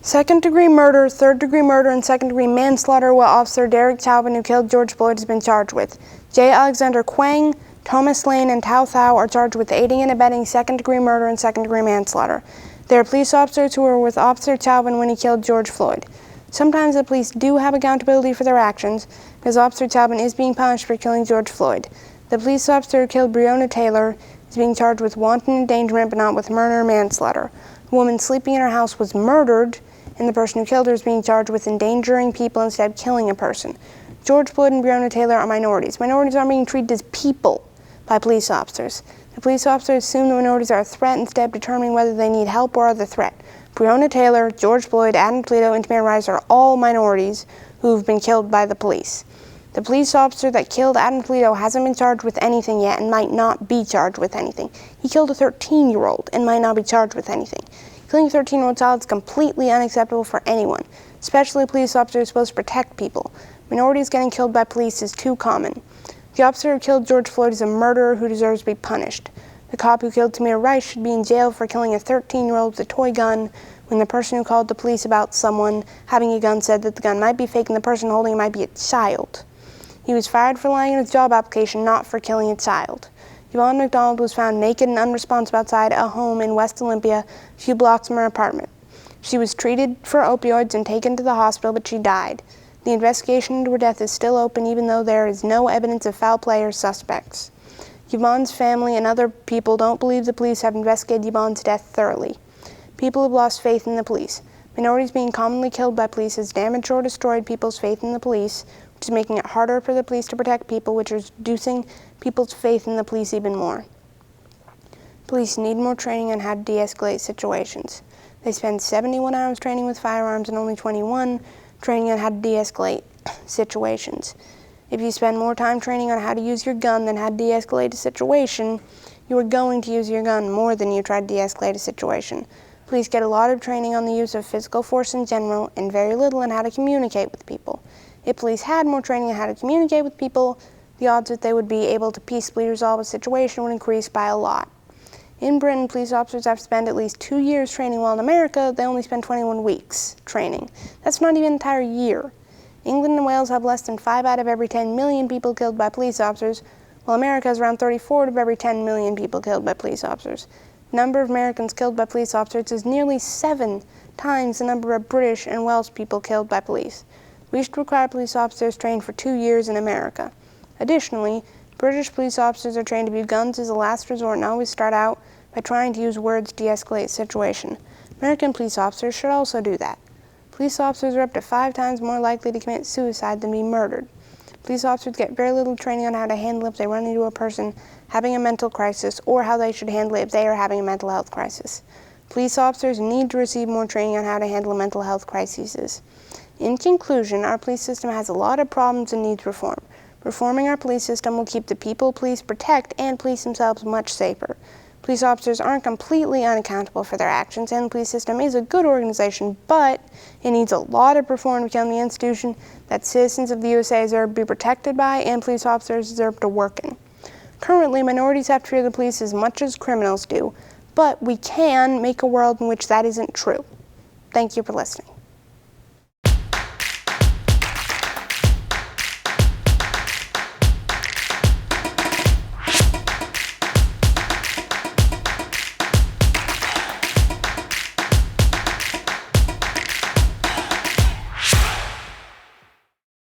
Second-degree murder, third-degree murder, and second-degree manslaughter what Officer Derek Chauvin, who killed George Floyd, has been charged with. J. Alexander Quang, Thomas Lane, and Tao Thao are charged with aiding and abetting second-degree murder and second-degree manslaughter. They are police officers who were with Officer Chauvin when he killed George Floyd. Sometimes the police do have accountability for their actions, because Officer Chauvin is being punished for killing George Floyd. The police officer who killed Breonna Taylor is being charged with wanton endangerment, but not with murder or manslaughter. A woman sleeping in her house was murdered, and the person who killed her is being charged with endangering people instead of killing a person. George Floyd and Breonna Taylor are minorities. Minorities aren't being treated as people by police officers. The police officers assume the minorities are a threat instead of determining whether they need help or are the threat. Breonna Taylor, George Floyd, Adam Toledo, and Tamir Rice are all minorities who've been killed by the police. The police officer that killed Adam Toledo hasn't been charged with anything yet and might not be charged with anything. He killed a 13-year-old and might not be charged with anything. Killing a 13-year-old child is completely unacceptable for anyone, especially a police officer who's supposed to protect people. Minorities getting killed by police is too common. The officer who killed George Floyd is a murderer who deserves to be punished. The cop who killed Tamir Rice should be in jail for killing a 13-year-old with a toy gun when the person who called the police about someone having a gun said that the gun might be fake and the person holding it might be a child. He was fired for lying in his job application, not for killing a child. Yvonne McDonald was found naked and unresponsive outside a home in West Olympia, a few blocks from her apartment. She was treated for opioids and taken to the hospital, but she died. The investigation into her death is still open, even though there is no evidence of foul play or suspects. Yvonne's family and other people don't believe the police have investigated Yvonne's death thoroughly. People have lost faith in the police. Minorities being commonly killed by police has damaged or destroyed people's faith in the police, which is making it harder for the police to protect people, which is reducing people's faith in the police even more. Police need more training on how to de-escalate situations. They spend 71 hours training with firearms and only 21 training on how to de-escalate situations. If you spend more time training on how to use your gun than how to de-escalate a situation, you are going to use your gun more than you try to de-escalate a situation. Police get a lot of training on the use of physical force in general and very little on how to communicate with people. If police had more training on how to communicate with people, the odds that they would be able to peacefully resolve a situation would increase by a lot. In Britain, police officers have to spend at least 2 years training, while in America, they only spend 21 weeks training. That's not even an entire year. England and Wales have less than 5 out of every 10 million people killed by police officers, while America has around 34 out of every 10 million people killed by police officers. The number of Americans killed by police officers is nearly 7 times the number of British and Welsh people killed by police. We should require police officers trained for 2 years in America. Additionally, British police officers are trained to view guns as a last resort and always start out by trying to use words to de-escalate a situation. American police officers should also do that. Police officers are up to 5 times more likely to commit suicide than be murdered. Police officers get very little training on how to handle if they run into a person having a mental crisis or how they should handle it if they are having a mental health crisis. Police officers need to receive more training on how to handle mental health crises. In conclusion, our police system has a lot of problems and needs reform. Reforming our police system will keep the people police protect and police themselves much safer. Police officers aren't completely unaccountable for their actions, and the police system is a good organization, but it needs a lot of reform to become the institution that citizens of the USA deserve to be protected by and police officers deserve to work in. Currently, minorities have to fear the police as much as criminals do, but we can make a world in which that isn't true. Thank you for listening.